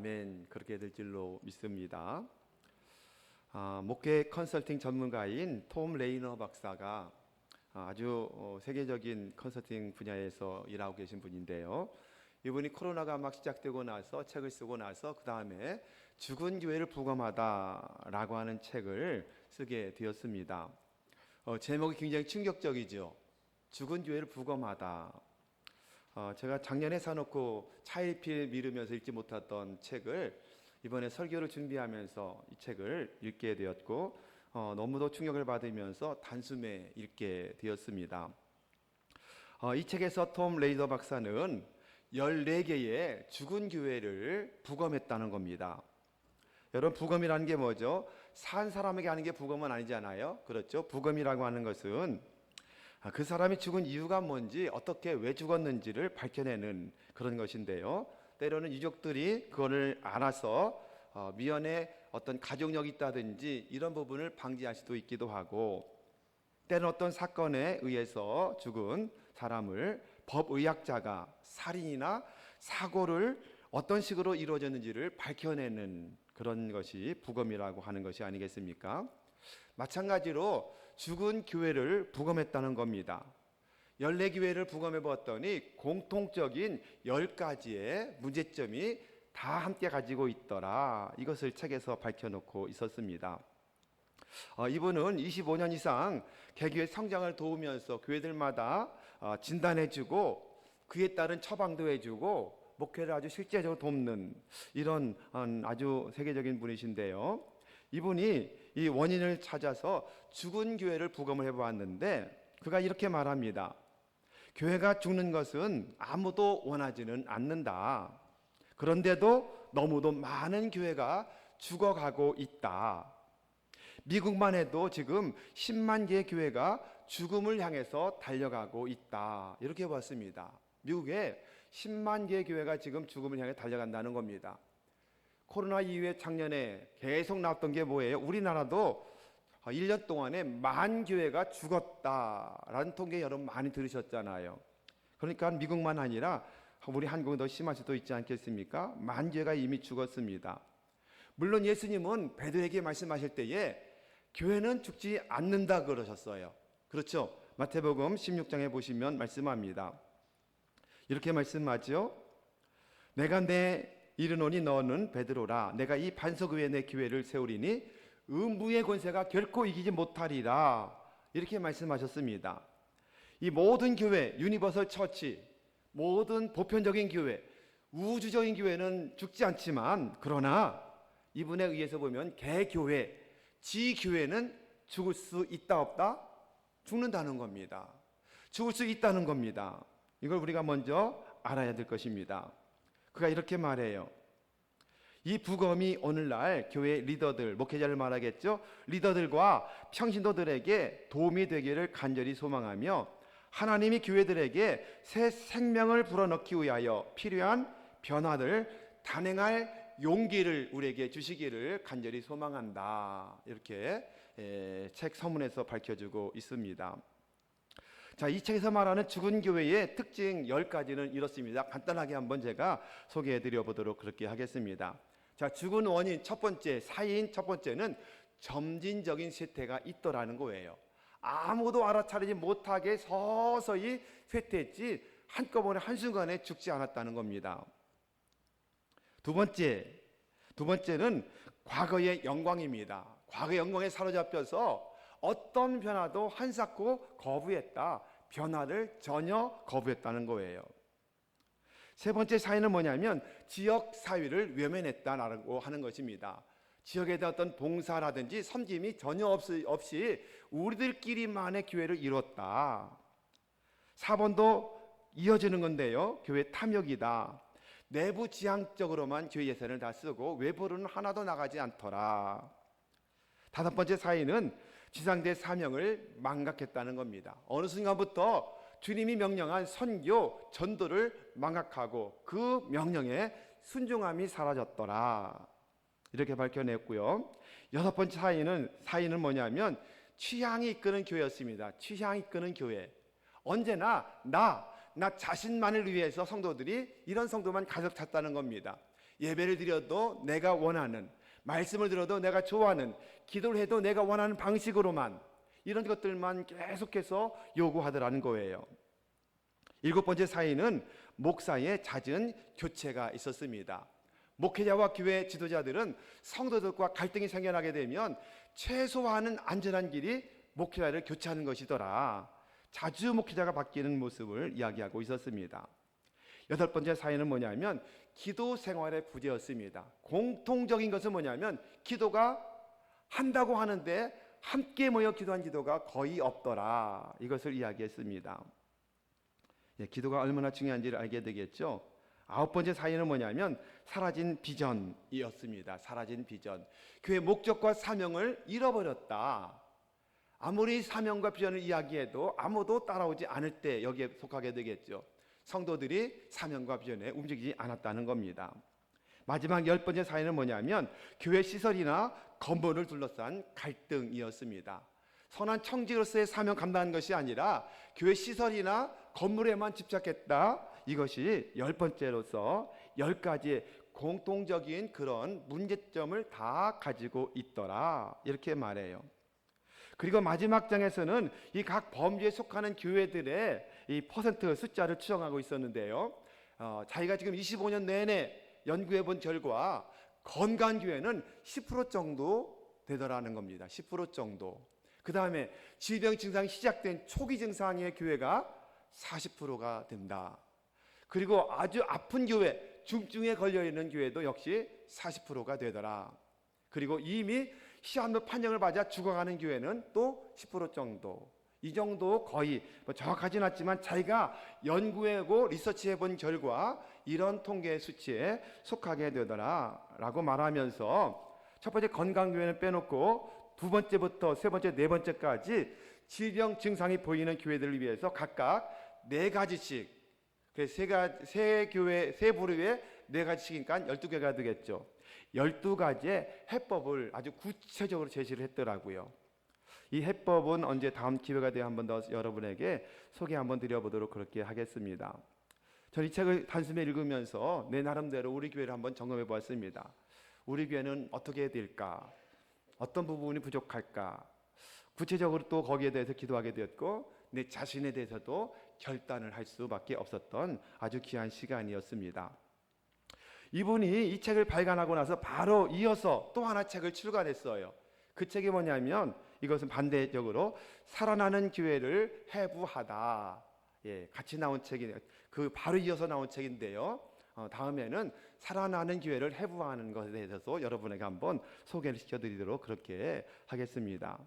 아멘. 그렇게 될 줄로 믿습니다. 목회 컨설팅 전문가인 톰 레이너 박사가 아주 세계적인 컨설팅 분야에서 일하고 계신 분인데요. 이분이 코로나가 막 시작되고 나서 책을 쓰고 나서 그 다음에 죽은 교회를 부검하다라고 하는 책을 쓰게 되었습니다. 제목이 굉장히 충격적이죠. 죽은 교회를 부검하다. 제가 작년에 사놓고 차일피일 미루면서 읽지 못했던 책을 이번에 설교를 준비하면서 이 책을 읽게 되었고 너무도 충격을 받으면서 단숨에 읽게 되었습니다. 이 책에서 톰 레이더 박사는 14개의 죽은 교회를 부검했다는 겁니다. 여러분, 부검이라는 게 뭐죠? 산 사람에게 하는 게 부검은 아니잖아요. 그렇죠? 부검이라고 하는 것은 그 사람이 죽은 이유가 뭔지, 어떻게 왜 죽었는지를 밝혀내는 그런 것인데요. 때로는 유족들이 그거를 알아서 미연에 어떤 가족력이 있다든지 이런 부분을 방지할 수도 있기도 하고, 때는 어떤 사건에 의해서 죽은 사람을 법의학자가 살인이나 사고를 어떤 식으로 이루어졌는지를 밝혀내는 그런 것이 부검이라고 하는 것이 아니겠습니까? 마찬가지로 죽은 교회를 부검했다는 겁니다. 14교회를 부검해 보았더니 공통적인 10가지의 문제점이 다 함께 가지고 있더라. 이것을 책에서 밝혀놓고 있었습니다. 이분은 25년 이상 개교의 성장을 도우면서 교회들마다 진단해주고 그에 따른 처방도 해주고 목회를 아주 실제적으로 돕는 이런 아주 세계적인 분이신데요. 이분이 이 원인을 찾아서 죽은 교회를 부검을 해보았는데 그가 이렇게 말합니다. 교회가 죽는 것은 아무도 원하지는 않는다. 그런데도 너무도 많은 교회가 죽어가고 있다. 미국만 해도 지금 10만 개의 교회가 죽음을 향해서 달려가고 있다. 이렇게 봤습니다. 미국에 10만 개의 교회가 지금 죽음을 향해 달려간다는 겁니다. 코로나 이후에 작년에 계속 나왔던 게 뭐예요? 우리나라도 1년 동안에 10,000 교회가 죽었다라는 통계 여러분 많이 들으셨잖아요. 그러니까 미국만 아니라 우리 한국은 더 심할 수도 있지 않겠습니까? 10,000 교회가 이미 죽었습니다. 물론 예수님은 베드로에게 말씀하실 때에 교회는 죽지 않는다 그러셨어요. 그렇죠? 마태복음 16장에 보시면 말씀합니다. 이렇게 말씀하죠. 내가 내 이르노니 너는 베드로라. 내가 이 반석 위에 내 교회를 세우리니 음부의 권세가 결코 이기지 못하리라. 이렇게 말씀하셨습니다. 이 모든 교회, 유니버설 처치, 모든 보편적인 교회, 우주적인 교회는 죽지 않지만 그러나 이분에 의해서 보면 개교회, 지교회는 죽을 수 있다 없다? 죽는다는 겁니다. 죽을 수 있다는 겁니다. 이걸 우리가 먼저 알아야 될 것입니다. 그가 이렇게 말해요. 이 부검이 오늘날 교회 리더들, 목회자를 말하겠죠. 리더들과 평신도들에게 도움이 되기를 간절히 소망하며 하나님이 교회들에게 새 생명을 불어넣기 위하여 필요한 변화를 단행할 용기를 우리에게 주시기를 간절히 소망한다. 이렇게 책 서문에서 밝혀주고 있습니다. 자, 이 책에서 말하는 죽은 교회의 특징 10가지는 이렇습니다. 간단하게 한번 제가 소개해 드려 보도록 그렇게 하겠습니다. 자, 죽은 원인 첫 번째, 사인 첫 번째는 점진적인 쇠퇴가 있더라는 거예요. 아무도 알아차리지 못하게 서서히 쇠퇴했지 한꺼번에 한순간에 죽지 않았다는 겁니다. 두 번째는 과거의 영광입니다. 과거의 영광에 사로잡혀서 어떤 변화도 한사코 거부했다. 변화를 전혀 거부했다는 거예요. 세 번째 사인은 뭐냐면 지역 사회를 외면했다라고 하는 것입니다. 지역에 대한 어떤 봉사라든지 섬김이 전혀 없이 우리들끼리만의 교회를 이뤘다. 4번도 이어지는 건데요. 교회 탐욕이다. 내부 지향적으로만 교회 예산을 다 쓰고 외부로는 하나도 나가지 않더라. 5번째 사인은 지상대 사명을 망각했다는 겁니다. 어느 순간부터 주님이 명령한 선교, 전도를 망각하고 그 명령에 순종함이 사라졌더라. 이렇게 밝혀냈고요. 6번째 사인은 뭐냐면 취향이 이끄는 교회였습니다. 취향이 이끄는 교회. 언제나 나 자신만을 위해서 성도들이 이런 성도만 가득 찼다는 겁니다. 예배를 드려도 내가 원하는, 말씀을 들어도 내가 좋아하는, 기도를 해도 내가 원하는 방식으로만, 이런 것들만 계속해서 요구하더라는 거예요. 7번째 사인은 목사의 잦은 교체가 있었습니다. 목회자와 교회 지도자들은 성도들과 갈등이 생겨나게 되면 최소화하는 안전한 길이 목회자를 교체하는 것이더라. 자주 목회자가 바뀌는 모습을 이야기하고 있었습니다. 8번째 사인은 뭐냐면 기도 생활의 부재였습니다. 공통적인 것은 뭐냐면 기도가 한다고 하는데 함께 모여 기도한 기도가 거의 없더라. 이것을 이야기했습니다. 기도가 얼마나 중요한지를 알게 되겠죠. 9번째 사인은 뭐냐면 사라진 비전이었습니다. 사라진 비전. 교회 목적과 사명을 잃어버렸다. 아무리 사명과 비전을 이야기해도 아무도 따라오지 않을 때 여기에 속하게 되겠죠. 성도들이 사명과 비전에 움직이지 않았다는 겁니다. 마지막 10번째 사인은 뭐냐면 교회 시설이나 건물을 둘러싼 갈등이었습니다. 선한 청지로서의 사명 감당한 것이 아니라 교회 시설이나 건물에만 집착했다. 이것이 10번째로서 10가지의 공통적인 그런 문제점을 다 가지고 있더라. 이렇게 말해요. 그리고 마지막 장에서는 이 각 범주에 속하는 교회들의 이 퍼센트 숫자를 추정하고 있었는데요. 자기가 지금 25년 내내 연구해 본 결과 건강한 교회는 10% 정도 되더라는 겁니다. 10% 정도. 그 다음에 질병 증상이 시작된 초기 증상의 교회가 40%가 된다. 그리고 아주 아픈 교회, 중증에 걸려있는 교회도 역시 40%가 되더라. 그리고 이미 시한부 판정을 받아 죽어가는 교회는 또 10% 정도. 이 정도 거의 정확하진 않지만 자기가 연구하고 리서치해 본 결과 이런 통계 수치에 속하게 되더라 라고 말하면서 첫 번째 건강교회는 빼놓고 두 번째부터 세 번째, 네 번째까지 질병 증상이 보이는 교회들을 위해서 각각 4가지씩, 세 교회, 세 부류에 4가지씩이니까 12개가 되겠죠. 12가지의 해법을 아주 구체적으로 제시를 했더라고요. 이 해법은 언제 다음 기회가 되어 한 번 더 여러분에게 소개 한번 드려보도록 그렇게 하겠습니다. 저는 이 책을 단숨에 읽으면서 내 나름대로 우리 교회를 한번 점검해 보았습니다. 우리 교회는 어떻게 해야 될까? 어떤 부분이 부족할까? 구체적으로 또 거기에 대해서 기도하게 되었고 내 자신에 대해서도 결단을 할 수밖에 없었던 아주 귀한 시간이었습니다. 이분이 이 책을 발간하고 나서 바로 이어서 또 하나 책을 출간했어요. 그 책이 뭐냐면 이것은 반대적으로 살아나는 교회를 해부하다. 같이 나온 책이네요. 그 바로 이어서 나온 책인데요. 다음에는 살아나는 교회를 해부하는 것에 대해서 여러분에게 한번 소개를 시켜드리도록 그렇게 하겠습니다.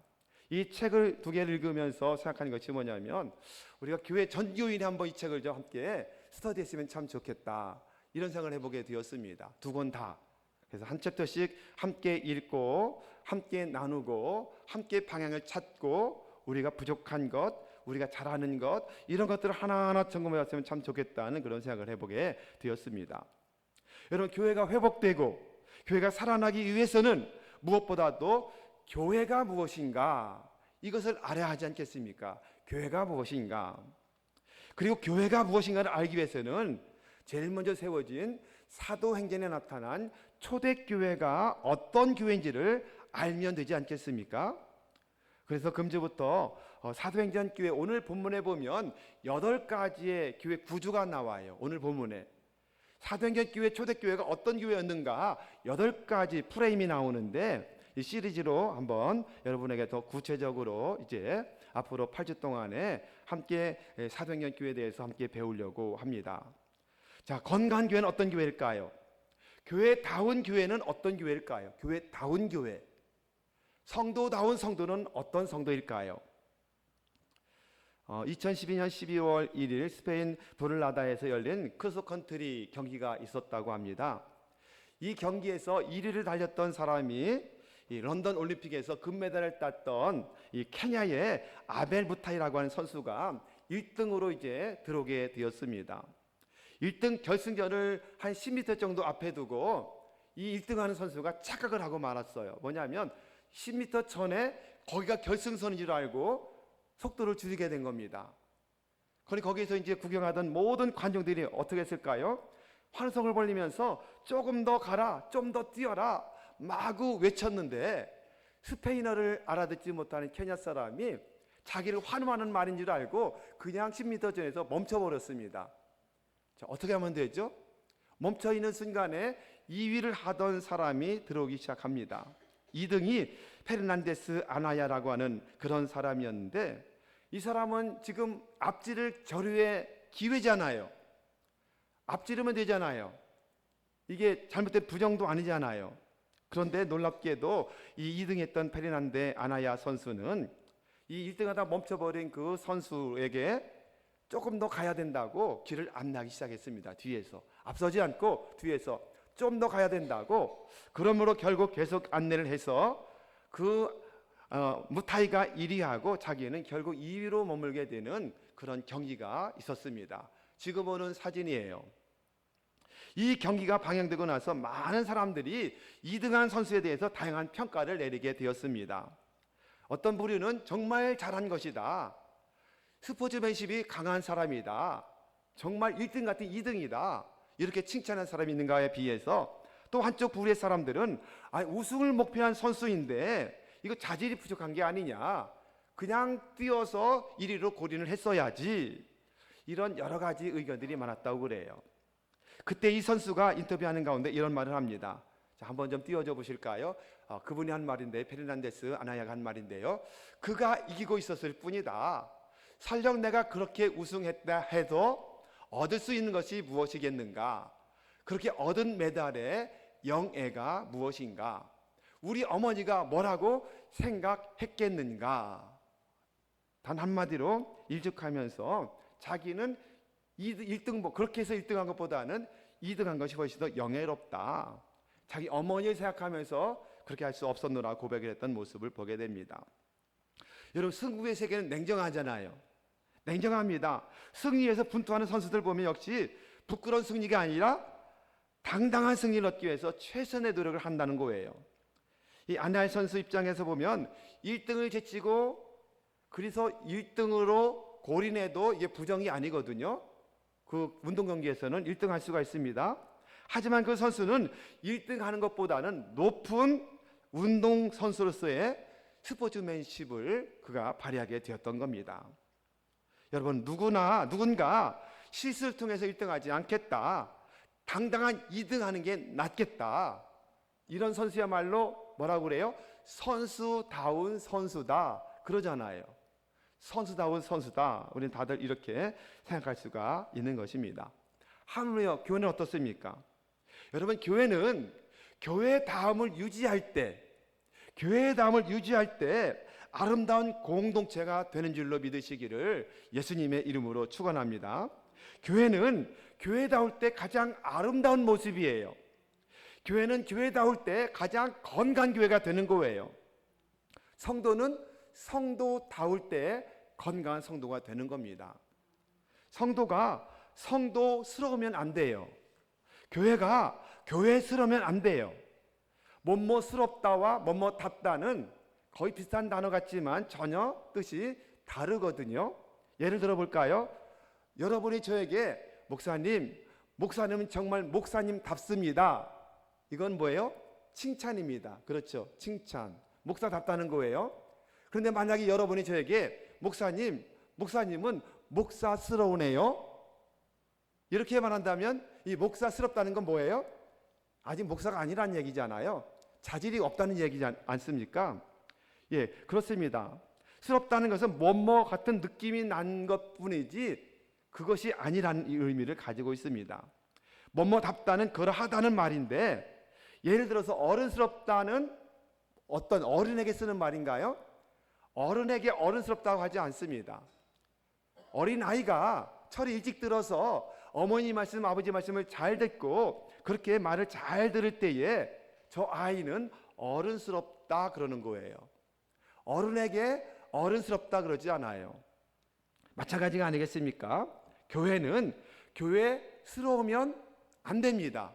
이 책을 2개를 읽으면서 생각하는 것이 뭐냐면 우리가 교회 전교인이 한번 이 책을 좀 함께 스터디했으면 참 좋겠다. 이런 생각을 해보게 되었습니다. 2권 다. 그래서 한 챕터씩 함께 읽고 함께 나누고 함께 방향을 찾고 우리가 부족한 것, 우리가 잘하는 것 이런 것들을 하나하나 점검해 왔으면 참 좋겠다는 그런 생각을 해보게 되었습니다. 여러분 교회가 회복되고 교회가 살아나기 위해서는 무엇보다도 교회가 무엇인가 이것을 알아야 하지 않겠습니까? 교회가 무엇인가 그리고 교회가 무엇인가를 알기 위해서는 제일 먼저 세워진 사도행전에 나타난 초대교회가 어떤 교회인지를 알면 되지 않겠습니까? 그래서 금주부터 사도행전 교회 오늘 본문에 보면 8가지의 교회 구조가 나와요. 오늘 본문에 사도행전 교회 초대교회가 어떤 교회였는가 8가지 프레임이 나오는데 이 시리즈로 한번 여러분에게 더 구체적으로 이제 앞으로 8주 동안에 함께 사도행전 교회에 대해서 함께 배우려고 합니다. 자, 건강한 교회는 어떤 교회일까요? 교회다운 교회는 어떤 교회일까요? 교회다운 교회. 성도다운 성도는 어떤 성도일까요? 2012년 12월 1일 스페인 브를라다에서 열린 크로스컨트리 경기가 있었다고 합니다. 이 경기에서 1위를 달렸던 사람이 이 런던 올림픽에서 금메달을 땄던 이 케냐의 아벨 무타이라고 하는 선수가 1등으로 이제 들어오게 되었습니다. 1등 결승전을 한 10m 정도 앞에 두고 이 1등하는 선수가 착각을 하고 말았어요. 뭐냐면 10m 전에 거기가 결승선인 줄 알고 속도를 줄이게 된 겁니다. 그러니 거기서 이제 구경하던 모든 관중들이 어떻게 했을까요? 환성을 벌리면서 조금 더 가라, 좀 더 뛰어라 마구 외쳤는데 스페인어를 알아듣지 못하는 케냐 사람이 자기를 환호하는 말인 줄 알고 그냥 10m 전에서 멈춰버렸습니다. 자, 어떻게 하면 되죠? 멈춰있는 순간에 2위를 하던 사람이 들어오기 시작합니다. 2등이 페르난데스 아나야라고 하는 그런 사람이었는데, 이 사람은 지금 앞지를 저류의 기회잖아요. 앞지르면 되잖아요. 이게 잘못된 부정도 아니잖아요. 그런데 놀랍게도 이 2등 했던 페르난데 아나야 선수는 이 1등하다 멈춰버린 그 선수에게 조금 더 가야 된다고 길을 안내하기 시작했습니다. 뒤에서 앞서지 않고 뒤에서 좀 더 가야 된다고. 그러므로 결국 계속 안내를 해서 무타이가 1위하고 자기는 결국 2위로 머물게 되는 그런 경기가 있었습니다. 지금 보는 사진이에요. 이 경기가 방영되고 나서 많은 사람들이 2등한 선수에 대해서 다양한 평가를 내리게 되었습니다. 어떤 부류는 정말 잘한 것이다, 스포츠맨십이 강한 사람이다, 정말 1등 같은 2등이다, 이렇게 칭찬한 사람이 있는가에 비해서 또 한쪽 부류의 사람들은 우승을 목표한 선수인데 이거 자질이 부족한 게 아니냐, 그냥 뛰어서 1위로 골인을 했어야지, 이런 여러 가지 의견들이 많았다고 그래요. 그때 이 선수가 인터뷰하는 가운데 이런 말을 합니다. 자, 한번 좀 띄워줘 보실까요? 그분이 한 말인데, 페르난데스 아나야가 한 말인데요. 그가 이기고 있었을 뿐이다. 설령 내가 그렇게 우승했다 해도 얻을 수 있는 것이 무엇이겠는가? 그렇게 얻은 메달의 영예가 무엇인가? 우리 어머니가 뭐라고 생각했겠는가? 단 한마디로 일축하면서 자기는 1등, 그렇게 해서 1등한 것보다는 2등한 것이 훨씬 더 영예롭다, 자기 어머니를 생각하면서 그렇게 할 수 없었노라 고백을 했던 모습을 보게 됩니다. 여러분, 승부의 세계는 냉정하잖아요. 냉정합니다. 승리에서 분투하는 선수들 보면 역시 부끄러운 승리가 아니라 당당한 승리를 얻기 위해서 최선의 노력을 한다는 거예요. 이 아나야 선수 입장에서 보면 1등을 제치고 그래서 1등으로 골인해도 이게 부정이 아니거든요. 그 운동 경기에서는 1등 할 수가 있습니다. 하지만 그 선수는 1등 하는 것보다는 높은 운동 선수로서의 스포츠맨십을 그가 발휘하게 되었던 겁니다. 여러분, 누군가 실수를 통해서 1등하지 않겠다, 당당한 2등하는 게 낫겠다, 이런 선수야말로 뭐라고 그래요? 선수다운 선수다 그러잖아요. 선수다운 선수다, 우리는 다들 이렇게 생각할 수가 있는 것입니다. 하물며 교회는 어떻습니까? 여러분, 교회는 교회다움을 유지할 때, 아름다운 공동체가 되는 줄로 믿으시기를 예수님의 이름으로 축원합니다. 교회는 교회다울 때 가장 아름다운 모습이에요. 교회는 교회다울 때 가장 건강한 교회가 되는 거예요. 성도는 성도다울 때 건강한 성도가 되는 겁니다. 성도가 성도스러우면 안 돼요. 교회가 교회스러우면 안 돼요. 뭐뭐스럽다와 뭐뭐답다는 거의 비슷한 단어 같지만 전혀 뜻이 다르거든요. 예를 들어 볼까요? 여러분이 저에게 목사님은 정말 목사님답습니다, 이건 뭐예요? 칭찬입니다. 그렇죠? 칭찬. 목사답다는 거예요. 그런데 만약에 여러분이 저에게 목사님은 목사스러우네요, 이렇게 말한다면 이 목사스럽다는 건 뭐예요? 아직 목사가 아니란 얘기잖아요. 자질이 없다는 얘기지 않습니까? 예, 그렇습니다. 스럽다는 것은 뭐뭐 같은 느낌이 난 것뿐이지 그것이 아니라는 의미를 가지고 있습니다. 뭐뭐답다는 그러하다는 말인데, 예를 들어서 어른스럽다는 어떤 어른에게 쓰는 말인가요? 어른에게 어른스럽다고 하지 않습니다. 어린아이가 철이 일찍 들어서 어머니 말씀, 아버지 말씀을 잘 듣고 그렇게 말을 잘 들을 때에 저 아이는 어른스럽다 그러는 거예요. 어른에게 어른스럽다 그러지 않아요. 마찬가지가 아니겠습니까? 교회는 교회스러우면 안 됩니다.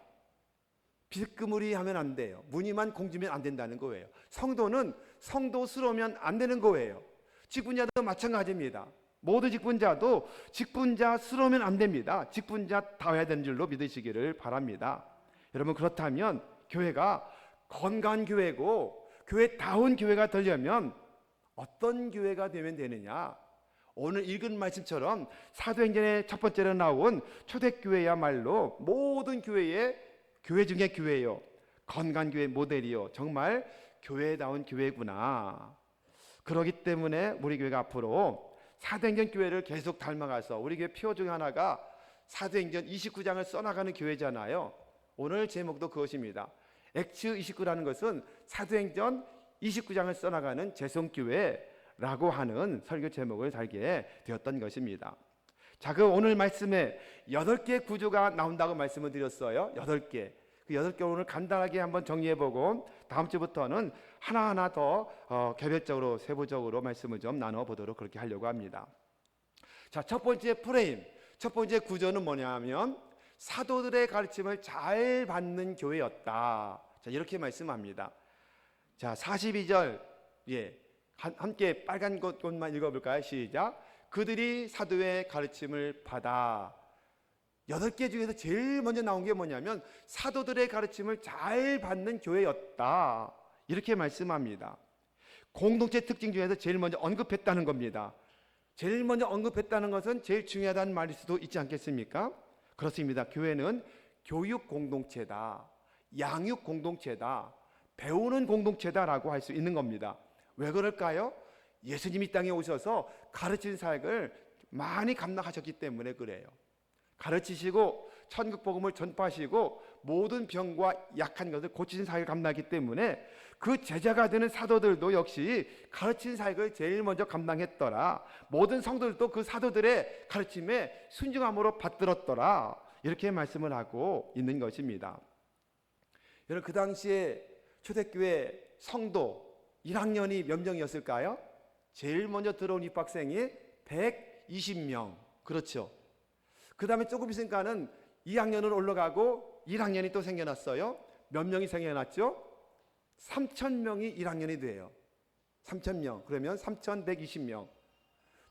비스무리하면 안 돼요. 무늬만 공주면 안 된다는 거예요. 성도는 성도스러우면 안 되는 거예요. 직분자도 마찬가지입니다. 모든 직분자도 직분자스러우면 안 됩니다. 직분자다워야 되는 줄로 믿으시기를 바랍니다. 여러분, 그렇다면 교회가 건강한 교회고 교회다운 교회가 되려면 어떤 교회가 되면 되느냐? 오늘 읽은 말씀처럼 사도행전의 첫 번째로 나온 초대교회야말로 모든 교회 중에 교회요, 건강한 교회 모델이요, 정말 교회다운 교회구나. 그렇기 때문에 우리 교회가 앞으로 사도행전 교회를 계속 닮아가서, 우리 교회 표 중 하나가 사도행전 29장을 써나가는 교회잖아요. 오늘 제목도 그것입니다. 액츠 29라는 것은 사도행전 29장을 써나가는 재성교회라고 하는 설교 제목을 달게 되었던 것입니다. 자, 그 오늘 말씀에 8개의 구조가 나온다고 말씀을 드렸어요. 8개. 그 8개 오늘 간단하게 한번 정리해보고 다음 주부터는 하나하나 더 개별적으로 세부적으로 말씀을 좀 나눠보도록 그렇게 하려고 합니다. 자, 첫 번째 프레임, 첫 번째 구조는 뭐냐면 사도들의 가르침을 잘 받는 교회였다. 자, 이렇게 말씀합니다. 자, 42절, 함께 빨간 곳만 읽어볼까요? 시작. 그들이 사도의 가르침을 받아. 8개 중에서 제일 먼저 나온 게 뭐냐면 사도들의 가르침을 잘 받는 교회였다. 이렇게 말씀합니다. 공동체 특징 중에서 제일 먼저 언급했다는 겁니다. 제일 먼저 언급했다는 것은 제일 중요하다는 말일 수도 있지 않겠습니까? 그렇습니다. 교회는 교육 공동체다, 양육 공동체다, 배우는 공동체다라고 할 수 있는 겁니다. 왜 그럴까요? 예수님이 땅에 오셔서 가르치는 사역을 많이 감당하셨기 때문에 그래요. 가르치시고 천국 복음을 전파하시고 모든 병과 약한 것을 고치신 사역을 감당하기 때문에 그 제자가 되는 사도들도 역시 가르치는 사역을 제일 먼저 감당했더라. 모든 성도들도 그 사도들의 가르침에 순종함으로 받들었더라. 이렇게 말씀을 하고 있는 것입니다. 여러분, 그 당시에 초대교회 성도 1학년이 몇 명이었을까요? 제일 먼저 들어온 입학생이 120명. 그렇죠. 그 다음에 조금 있으니까는 2학년으로 올라가고 1학년이 또 생겨났어요. 몇 명이 생겨났죠? 3,000명이 1학년이 돼요. 3,000명. 그러면 3,120명.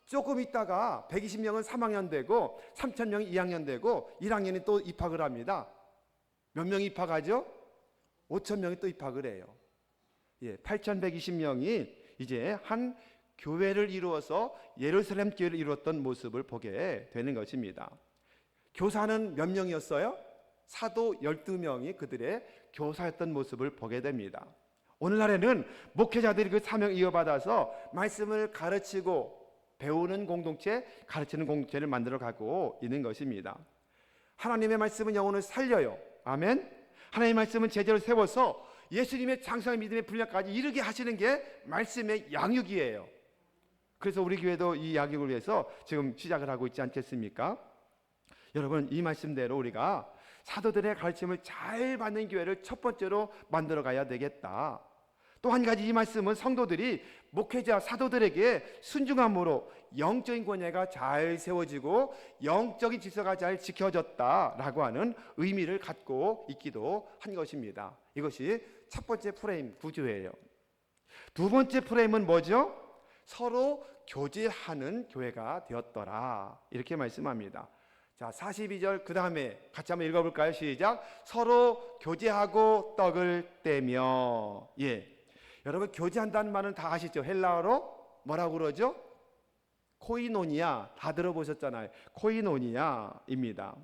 조금 있다가 120명은 3학년 되고 3,000명이 2학년 되고 1학년이 또 입학을 합니다. 몇 명이 입학하죠? 5,000명이 또 입학을 해요. 8,120명이 이제 한 교회를 이루어서 예루살렘 교회를 이루었던 모습을 보게 되는 것입니다. 교사는 몇 명이었어요? 사도 12명이 그들의 교사였던 모습을 보게 됩니다. 오늘날에는 목회자들이 그 사명 이어받아서 말씀을 가르치고 배우는 공동체, 가르치는 공동체를 만들어가고 있는 것입니다. 하나님의 말씀은 영혼을 살려요. 아멘. 하나님의 말씀은 제자를 세워서 예수님의 장성한 믿음의 분량까지 이르게 하시는 게 말씀의 양육이에요. 그래서 우리 교회도 이 양육을 위해서 지금 시작을 하고 있지 않겠습니까? 여러분, 이 말씀대로 우리가 사도들의 가르침을 잘 받는 교회를 첫 번째로 만들어 가야 되겠다. 또 한 가지, 이 말씀은 성도들이 목회자 사도들에게 순종함으로 영적인 권위가 잘 세워지고 영적인 질서가 잘 지켜졌다라고 하는 의미를 갖고 있기도 한 것입니다. 이것이 첫 번째 프레임 구조예요. 두 번째 프레임은 뭐죠? 서로 교제하는 교회가 되었더라. 이렇게 말씀합니다. 자, 42절 그 다음에 같이 한번 읽어볼까요? 시작. 서로 교제하고 떡을 떼며. 여러분, 교제한다는 말은 다 아시죠? 헬라어로 뭐라고 그러죠? 코이노니아. 다 들어보셨잖아요. 코이노니아입니다.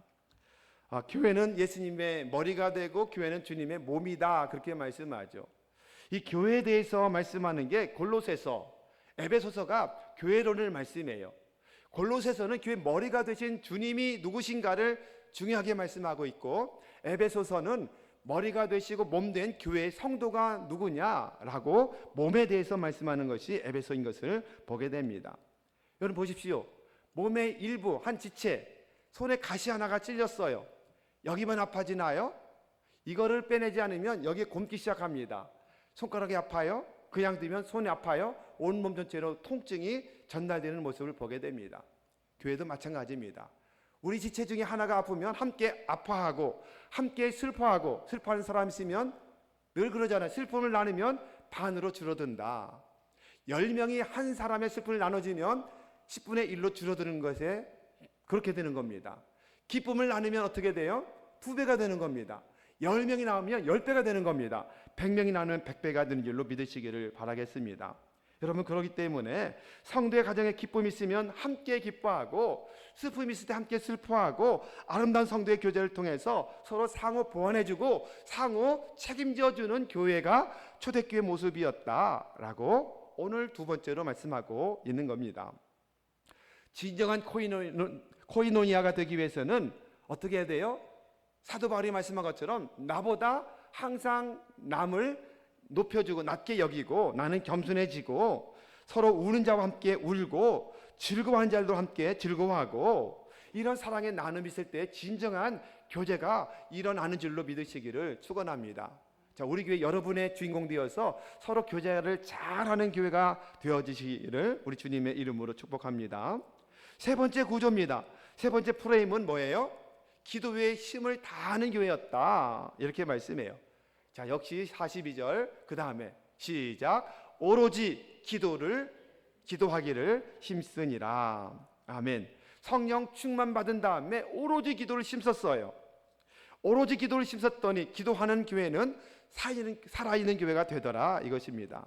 교회는 예수님의 머리가 되고 교회는 주님의 몸이다. 그렇게 말씀하죠. 이 교회에 대해서 말씀하는 게 골로새서, 에베소서가 교회론을 말씀해요. 골로새서는 교회 머리가 되신 주님이 누구신가를 중요하게 말씀하고 있고, 에베소서는 머리가 되시고 몸된 교회의 성도가 누구냐라고 몸에 대해서 말씀하는 것이 에베소인 것을 보게 됩니다. 여러분 보십시오. 몸의 일부, 한 지체, 손에 가시 하나가 찔렸어요. 여기만 아파지나요? 이거를 빼내지 않으면 여기에 곪기 시작합니다. 손가락이 아파요? 그냥 두면 손이 아파요? 온몸 전체로 통증이 전달되는 모습을 보게 됩니다. 교회도 마찬가지입니다. 우리 지체 중에 하나가 아프면 함께 아파하고 함께 슬퍼하고, 슬퍼하는 사람이 있으면 늘 그러잖아요. 슬픔을 나누면 반으로 줄어든다. 10명이 한 사람의 슬픔을 나눠주면 10분의 1로 줄어드는 것에 그렇게 되는 겁니다. 기쁨을 나누면 어떻게 돼요? 2배가 되는 겁니다. 10명이 나오면 10배가 되는 겁니다. 100명이 나누면 100배가 되는 줄로 믿으시기를 바라겠습니다. 여러분, 그렇기 때문에 성도의 가정에 기쁨이 있으면 함께 기뻐하고, 슬픔이 있을 때 함께 슬퍼하고, 아름다운 성도의 교제를 통해서 서로 상호 보완해주고 상호 책임져주는 교회가 초대교회 모습이었다라고 오늘 두 번째로 말씀하고 있는 겁니다. 진정한 코이노니아가 되기 위해서는 어떻게 해야 돼요? 사도 바울이 말씀한 것처럼 나보다 항상 남을 높여주고 낮게 여기고, 나는 겸손해지고, 서로 우는 자와 함께 울고 즐거워하는 자들도 함께 즐거워하고, 이런 사랑의 나눔이 있을 때 진정한 교제가 일어나는 줄로 믿으시기를 축원합니다. 자, 우리 교회 여러분의 주인공 되어서 서로 교제를 잘하는 교회가 되어지시기를 우리 주님의 이름으로 축복합니다. 세 번째 구조입니다. 세 번째 프레임은 뭐예요? 기도 외에 힘을 다하는 교회였다, 이렇게 말씀해요. 자, 역시 42절 그 다음에 시작. 오로지 기도하기를 힘쓰니라. 아멘. 성령 충만 받은 다음에 오로지 기도를 힘썼어요. 오로지 기도를 힘썼더니 기도하는 교회는 살아있는 교회가 되더라, 이것입니다.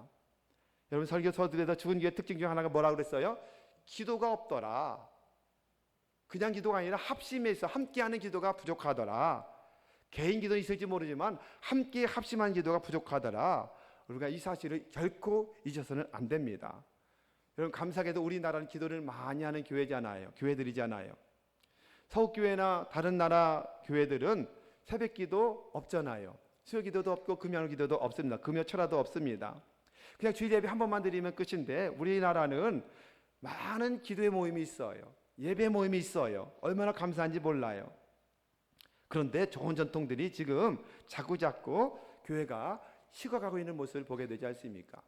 여러분, 설교 서두에서 죽은 교회 특징 중 하나가 뭐라고 그랬어요? 기도가 없더라. 그냥 기도가 아니라 합심해서 함께하는 기도가 부족하더라. 개인 기도 있을지 모르지만 함께 합심한 기도가 부족하더라. 우리가 이 사실을 결코 잊어서는 안 됩니다. 여러분, 감사하게도 우리나라는 기도를 많이 하는 교회들이잖아요. 서울교회나 다른 나라 교회들은 새벽기도 없잖아요. 수요기도도 없고 금요기도도 없습니다. 금요철야도 없습니다. 그냥 주일 예배 한 번만 드리면 끝인데, 우리나라는 많은 기도의 모임이 있어요. 예배 모임이 있어요. 얼마나 감사한지 몰라요. 그런데 좋은 전통들이 지금 자꾸자꾸 교회가 식어가고 있는 모습을 보게 되지 않습니까?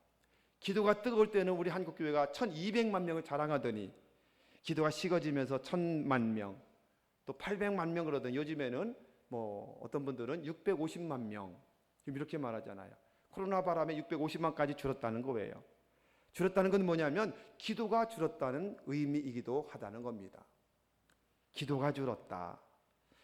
기도가 뜨거울 때는 우리 한국교회가 1200만 명을 자랑하더니, 기도가 식어지면서 1000만 명, 또 800만 명 그러더니 요즘에는 어떤 분들은 650만 명, 이렇게 말하잖아요. 코로나 바람에 650만까지 줄었다는 거예요. 줄었다는 건 뭐냐면 기도가 줄었다는 의미이기도 하다는 겁니다. 기도가 줄었다.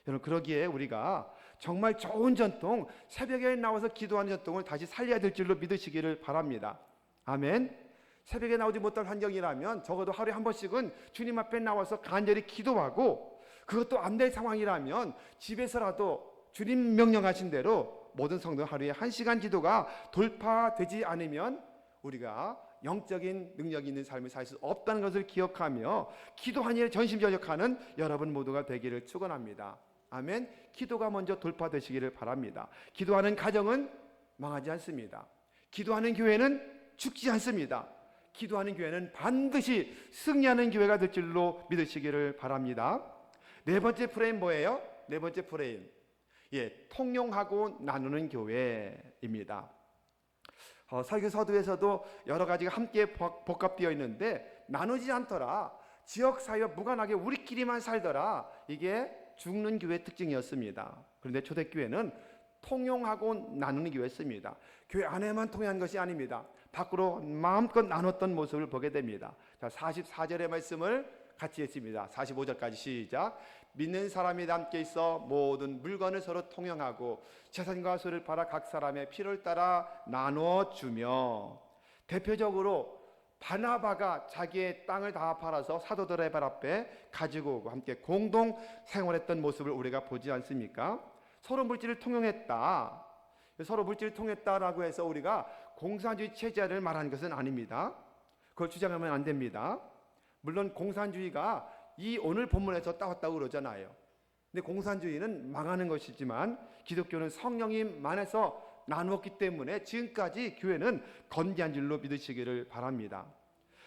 여러분, 그러기에 우리가 정말 좋은 전통, 새벽에 나와서 기도하는 전통을 다시 살려야 될 줄로 믿으시기를 바랍니다. 아멘. 새벽에 나오지 못할 환경이라면 적어도 하루에 한 번씩은 주님 앞에 나와서 간절히 기도하고, 그것도 안 될 상황이라면 집에서라도 주님 명령하신 대로 모든 성도 하루에 1시간 기도가 돌파되지 않으면 우리가 영적인 능력이 있는 삶을 살 수 없다는 것을 기억하며 기도한 일에 전심전력하는 여러분 모두가 되기를 축원합니다. 아멘. 기도가 먼저 돌파되시기를 바랍니다. 기도하는 가정은 망하지 않습니다. 기도하는 교회는 죽지 않습니다. 기도하는 교회는 반드시 승리하는 교회가 될 줄로 믿으시기를 바랍니다. 네 번째 프레임 뭐예요? 네 번째 프레임, 통용하고 나누는 교회입니다. 설교 서두에서도 여러 가지가 함께 복합되어 있는데, 나누지 않더라, 지역사회와 무관하게 우리끼리만 살더라, 이게 죽는 교회의 특징이었습니다. 그런데 초대교회는 통용하고 나누는 교회였습니다. 교회 안에만 통용한 것이 아닙니다. 밖으로 마음껏 나눴던 모습을 보게 됩니다. 자, 44절의 말씀을 같이 했습니다. 45절까지 시작. 믿는 사람이 함께 있어 모든 물건을 서로 통용하고 재산과 소를 팔아 각 사람의 필요를 따라 나누어 주며. 대표적으로 바나바가 자기의 땅을 다 팔아서 사도들의 발 앞에 가지고 오고 함께 공동 생활했던 모습을 우리가 보지 않습니까? 서로 물질을 통용했다. 서로 물질을 통했다라고 해서 우리가 공산주의 체제를 말하는 것은 아닙니다. 그걸 주장하면 안 됩니다. 물론 공산주의가 이 오늘 본문에서 따왔다고 그러잖아요. 근데 공산주의는 망하는 것이지만 기독교는 성령이 만에서 나누었기 때문에 지금까지 교회는 건재한 줄로 믿으시기를 바랍니다.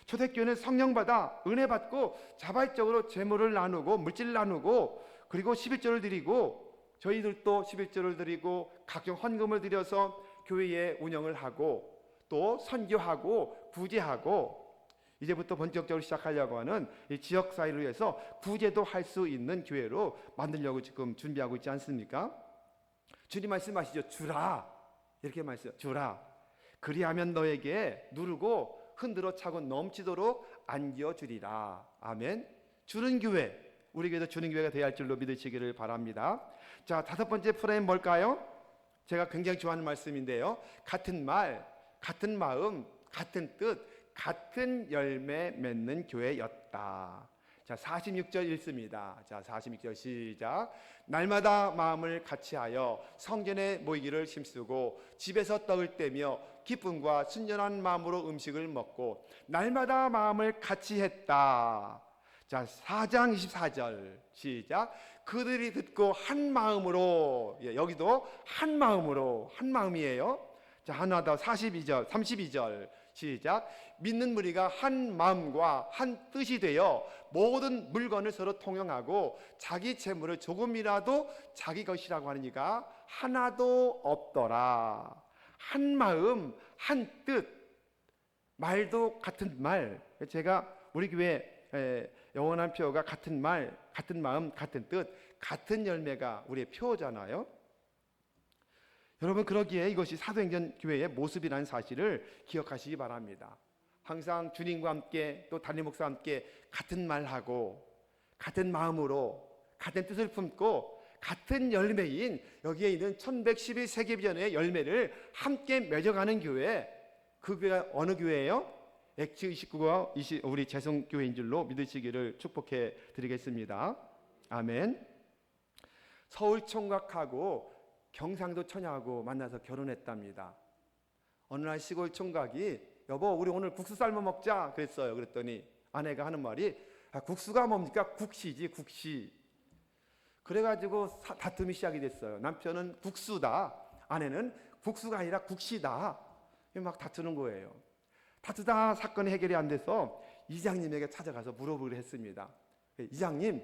초대교회는 성령받아 은혜 받고 자발적으로 재물을 나누고 물질을 나누고, 그리고 11조를 드리고, 저희들도 11조를 드리고 각종 헌금을 드려서 교회의 운영을 하고, 또 선교하고 구제하고, 이제부터 본격적으로 시작하려고 하는 이 지역사회를 위해서 구제도 할 수 있는 교회로 만들려고 지금 준비하고 있지 않습니까? 주님 말씀하시죠. 주라. 이렇게 말씀하세요. 주라. 그리하면 너에게 누르고 흔들어 차고 넘치도록 안겨주리라. 아멘. 주는 교회, 우리 교회도 주는 교회가 되어야 할 줄로 믿으시기를 바랍니다. 자, 다섯 번째 프레임 뭘까요? 제가 굉장히 좋아하는 말씀인데요. 같은 말, 같은 마음, 같은 뜻, 같은 열매 맺는 교회였다. 자, 46절 읽습니다. 자, 46절 시작. 날마다 마음을 같이하여 성전에 모이기를 힘쓰고 집에서 떡을 떼며 기쁨과 순전한 마음으로 음식을 먹고 날마다 마음을 같이 했다. 자, 4장 24절 시작. 그들이 듣고 한 마음으로, 여기도 한 마음으로, 한 마음이에요. 자, 하나 더 42절, 32절 시작. 믿는 무리가 한 마음과 한 뜻이 되어 모든 물건을 서로 통용하고 자기 재물을 조금이라도 자기 것이라고 하는 이가 하나도 없더라. 한 마음, 한 뜻, 말도 같은 말. 제가 우리 교회 영원한 표가 같은 말, 같은 마음, 같은 뜻, 같은 열매가 우리의 표잖아요. 여러분, 그러기에 이것이 사도행전 교회의 모습이라는 사실을 기억하시기 바랍니다. 항상 주님과 함께 또 담임 목사와 함께 같은 말하고 같은 마음으로 같은 뜻을 품고 같은 열매인 여기에 있는 1111세기 비전의 열매를 함께 맺어가는 교회, 그 교회가 어느 교회예요? 엑츠 29가 우리 재성교회인 줄로 믿으시기를 축복해 드리겠습니다. 아멘. 서울 총각하고 경상도 처녀하고 만나서 결혼했답니다. 어느 날 시골 총각이 여보, 우리 오늘 국수 삶아 먹자 그랬어요. 그랬더니 아내가 하는 말이 국수가 뭡니까? 국시지, 국시. 그래가지고 다툼이 시작이 됐어요. 남편은 국수다, 아내는 국수가 아니라 국시다. 막 다투는 거예요. 다투다 사건이 해결이 안 돼서 이장님에게 찾아가서 물어보기로 했습니다. 이장님,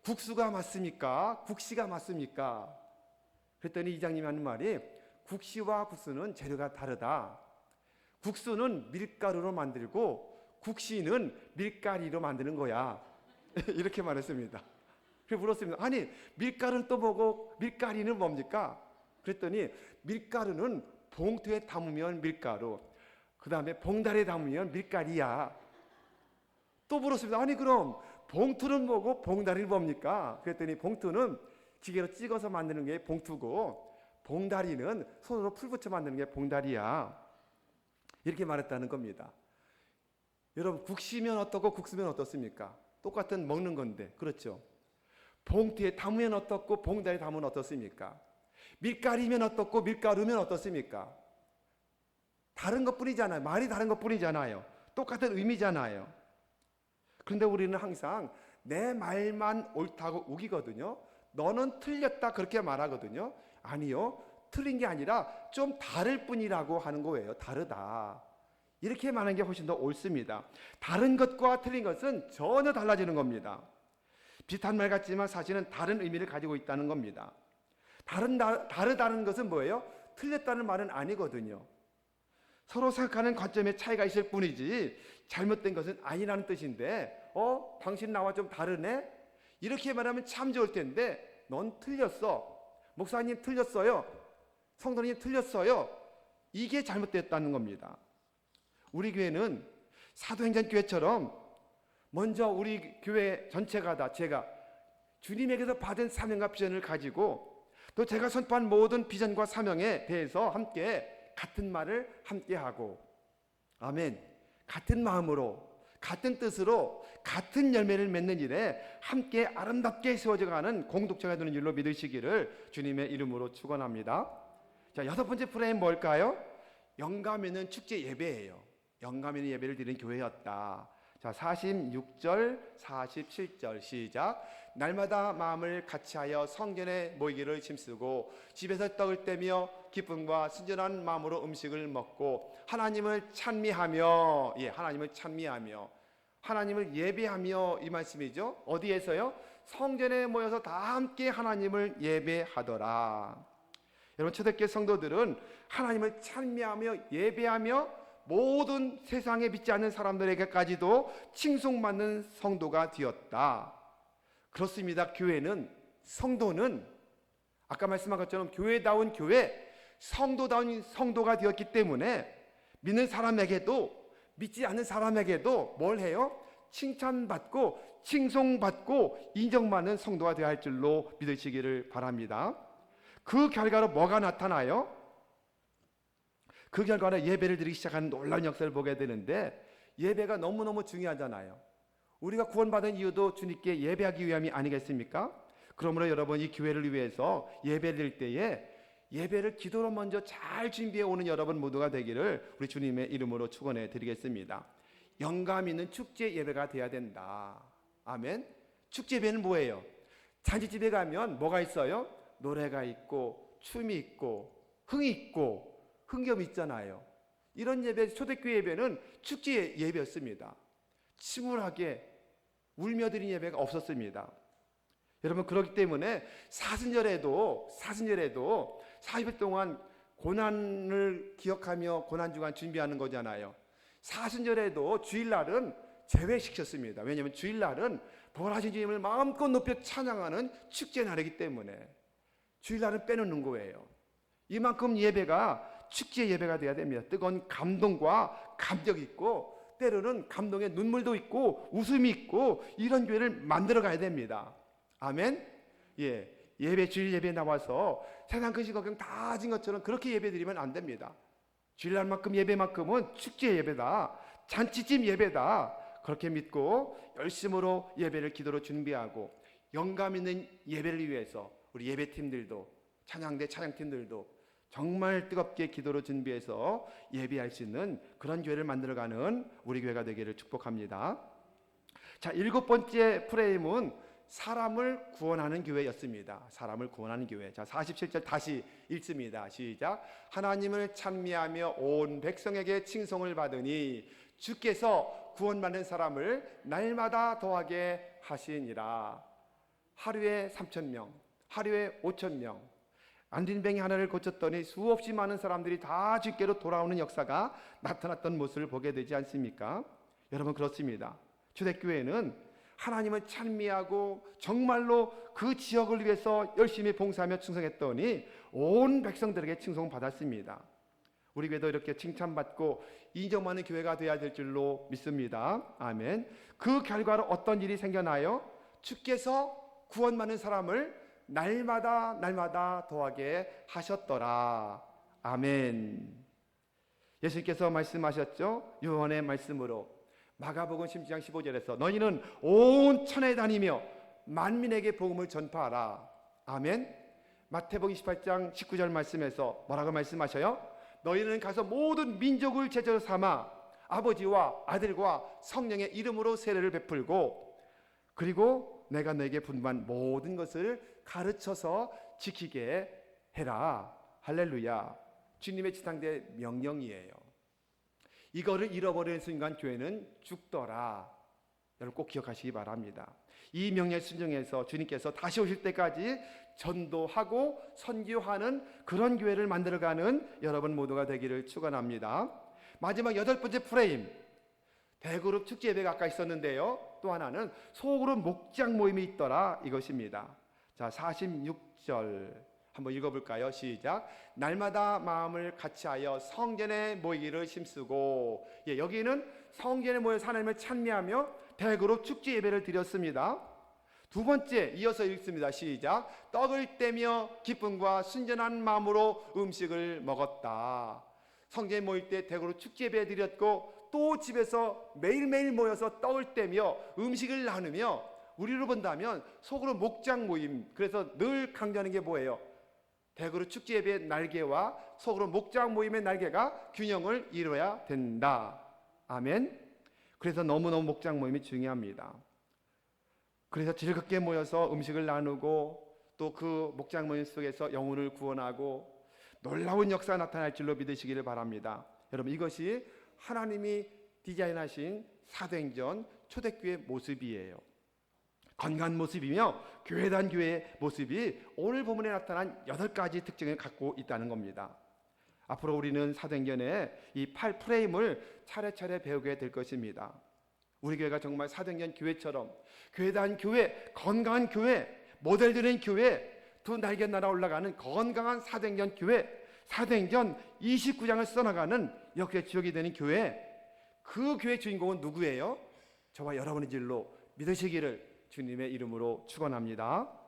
국수가 맞습니까? 국시가 맞습니까? 그랬더니 이장님이 하는 말이 국시와 국수는 재료가 다르다. 국수는 밀가루로 만들고 국시는 밀가리로 만드는 거야. 이렇게 말했습니다. 그래서 물었습니다. 아니, 밀가루는 또 뭐고 밀가리는 뭡니까? 그랬더니 밀가루는 봉투에 담으면 밀가루, 그 다음에 봉다리에 담으면 밀가리야. 또 물었습니다. 아니, 그럼 봉투는 뭐고 봉다리는 뭡니까? 그랬더니 봉투는 기계로 찍어서 만드는 게 봉투고 봉다리는 손으로 풀 붙여 만드는 게 봉다리야. 이렇게 말했다는 겁니다. 여러분, 국시면 어떻고 국수면 어떻습니까? 똑같은 먹는 건데, 그렇죠? 봉투에 담으면 어떻고 봉다리에 담으면 어떻습니까? 밀가리면 어떻고 밀가루면 어떻습니까? 다른 것뿐이잖아요. 말이 다른 것뿐이잖아요. 똑같은 의미잖아요. 그런데 우리는 항상 내 말만 옳다고 우기거든요. 너는 틀렸다 그렇게 말하거든요. 아니요, 틀린 게 아니라 좀 다를 뿐이라고 하는 거예요. 다르다, 이렇게 말하는 게 훨씬 더 옳습니다. 다른 것과 틀린 것은 전혀 달라지는 겁니다. 비슷한 말 같지만 사실은 다른 의미를 가지고 있다는 겁니다. 다르다는 것은 뭐예요? 틀렸다는 말은 아니거든요. 서로 생각하는 관점의 차이가 있을 뿐이지 잘못된 것은 아니라는 뜻인데, 당신 나와 좀 다르네? 이렇게 말하면 참 좋을 텐데, 넌 틀렸어, 목사님 틀렸어요, 성도님 틀렸어요, 이게 잘못됐다는 겁니다. 우리 교회는 사도행전 교회처럼 먼저 우리 교회 전체가 다 제가 주님에게서 받은 사명과 비전을 가지고 또 제가 선포한 모든 비전과 사명에 대해서 함께 같은 말을 함께 하고, 아멘, 같은 마음으로 같은 뜻으로 같은 열매를 맺는 일에 함께 아름답게 세워져가는 공동체가 되는 일로 믿으시기를 주님의 이름으로 축원합니다. 자, 여섯 번째 프레임 뭘까요? 영감 있는 축제 예배예요. 영감 있는 예배를 드리는 교회였다. 자, 46절, 47절 시작. 날마다 마음을 같이하여 성전에 모이기를 힘쓰고 집에서 떡을 떼며 기쁨과 순전한 마음으로 음식을 먹고 하나님을 찬미하며, 하나님을 찬미하며, 하나님을 예배하며, 이 말씀이죠. 어디에서요? 성전에 모여서 다 함께 하나님을 예배하더라. 여러분, 초대교회 성도들은 하나님을 찬미하며 예배하며 모든 세상에 믿지 않는 사람들에게까지도 칭송받는 성도가 되었다. 그렇습니다. 교회는, 성도는 아까 말씀한 것처럼 교회다운 교회, 성도다운 성도가 되었기 때문에 믿는 사람에게도 믿지 않는 사람에게도 뭘 해요? 칭찬받고 칭송받고 인정받는 성도가 되어야 할 줄로 믿으시기를 바랍니다. 그 결과로 뭐가 나타나요? 그 결과로 예배를 드리기 시작하는 놀라운 역사를 보게 되는데, 예배가 너무너무 중요하잖아요. 우리가 구원받은 이유도 주님께 예배하기 위함이 아니겠습니까? 그러므로 여러분, 이 교회를 위해서 예배를 드릴 때에 예배를 기도로 먼저 잘 준비해 오는 여러분 모두가 되기를 우리 주님의 이름으로 축원해 드리겠습니다. 영감 있는 축제 예배가 돼야 된다. 아멘. 축제 예배는 뭐예요? 잔치집에 가면 뭐가 있어요? 노래가 있고 춤이 있고 흥이 있고 흥겹이 있잖아요. 이런 예배, 초대교회 예배는 축제 예배였습니다. 침울하게 울며 드린 예배가 없었습니다. 여러분, 그렇기 때문에 사순절에도 40일 동안 고난을 기억하며 고난주간 준비하는 거잖아요. 사순절에도 주일날은 제외시켰습니다. 왜냐하면 주일날은 부활하신 주님을 마음껏 높여 찬양하는 축제 날이기 때문에 주일날은 빼놓는 거예요. 이만큼 예배가 축제 예배가 돼야 됩니다. 뜨거운 감동과 감격이 있고, 때로는 감동의 눈물도 있고 웃음이 있고, 이런 교회를 만들어 가야 됩니다. 아멘. 예배, 주일 예배에 나와서 세상 근심 걱정 다 가진 것처럼 그렇게 예배 드리면 안 됩니다. 주일날만큼 예배만큼은 축제 예배다, 잔치집 예배다, 그렇게 믿고 열심으로 예배를 기도로 준비하고, 영감 있는 예배를 위해서 우리 예배팀들도, 찬양대 찬양팀들도 정말 뜨겁게 기도로 준비해서 예배할 수 있는 그런 교회를 만들어가는 우리 교회가 되기를 축복합니다. 자, 7번째 프레임은 사람을 구원하는 교회였습니다. 사람을 구원하는 교회. 자, 47절 다시 읽습니다. 시작. 하나님을 찬미하며 온 백성에게 칭송을 받으니 주께서 구원받는 사람을 날마다 더하게 하시니라. 하루에 3,000명, 하루에 5,000명, 안진뱅이 하나를 고쳤더니 수없이 많은 사람들이 다 주께로 돌아오는 역사가 나타났던 모습을 보게 되지 않습니까? 여러분, 그렇습니다. 초대교회는 하나님을 찬미하고 정말로 그 지역을 위해서 열심히 봉사하며 충성했더니 온 백성들에게 칭송받았습니다. 우리 교회도 이렇게 칭찬받고 인정받는 교회가 되어야 될 줄로 믿습니다. 아멘. 그 결과로 어떤 일이 생겨나요? 주께서 구원받는 사람을 날마다 더하게 하셨더라. 아멘. 예수님께서 말씀하셨죠? 요한의 말씀으로 마가복음 10장 15절에서 너희는 온 천에 다니며 만민에게 복음을 전파하라. 아멘. 마태복음 28장 19절 말씀에서 뭐라고 말씀하셔요? 너희는 가서 모든 민족을 제자로 삼아 아버지와 아들과 성령의 이름으로 세례를 베풀고, 그리고 내가 너에게 분부한 모든 것을 가르쳐서 지키게 해라. 할렐루야. 주님의 지상대 명령이에요. 이거를 잃어버리는 순간 교회는 죽더라. 여러분 꼭 기억하시기 바랍니다. 이 명령에 순종해서 주님께서 다시 오실 때까지 전도하고 선교하는 그런 교회를 만들어가는 여러분 모두가 되기를 축원합니다. 마지막 8번째 프레임, 대그룹 축제 예배가 아까 있었는데요, 또 하나는 소그룹 목장 모임이 있더라, 이것입니다. 자, 46절 한번 읽어볼까요? 시작. 날마다 마음을 같이하여 성전에 모이기를 힘쓰고, 여기는 성전에 모여서 하나님을 찬미하며 대그룹 축제 예배를 드렸습니다. 두 번째 이어서 읽습니다. 시작. 떡을 떼며 기쁨과 순전한 마음으로 음식을 먹었다. 성전에 모일 때 대그룹 축제 예배 드렸고, 또 집에서 매일매일 모여서 떡을 떼며 음식을 나누며, 우리로 본다면 속으로 목장 모임. 그래서 늘 강조하는 게 뭐예요? 대그룹 축제 예배의 날개와 속으로 목장 모임의 날개가 균형을 이루어야 된다. 아멘. 그래서 너무너무 목장 모임이 중요합니다. 그래서 즐겁게 모여서 음식을 나누고, 또 그 목장 모임 속에서 영혼을 구원하고 놀라운 역사가 나타날 줄로 믿으시기를 바랍니다. 여러분, 이것이 하나님이 디자인하신 사도행전 초대교회 모습이에요. 건강한 모습이며 교회단 교회의 모습이 오늘 본문에 나타난 8가지 특징을 갖고 있다는 겁니다. 앞으로 우리는 사도행전의 이 8프레임을 차례차례 배우게 될 것입니다. 우리 교회가 정말 사도행전 교회처럼 교회단 교회, 건강한 교회, 모델되는 교회, 두 날개 날아 올라가는 건강한 사도행전 교회, 사도행전 29장을 써나가는 역대 지역이 되는 교회, 그 교회 주인공은 누구예요? 저와 여러분의 진로 믿으시기를 주님의 이름으로 축원합니다.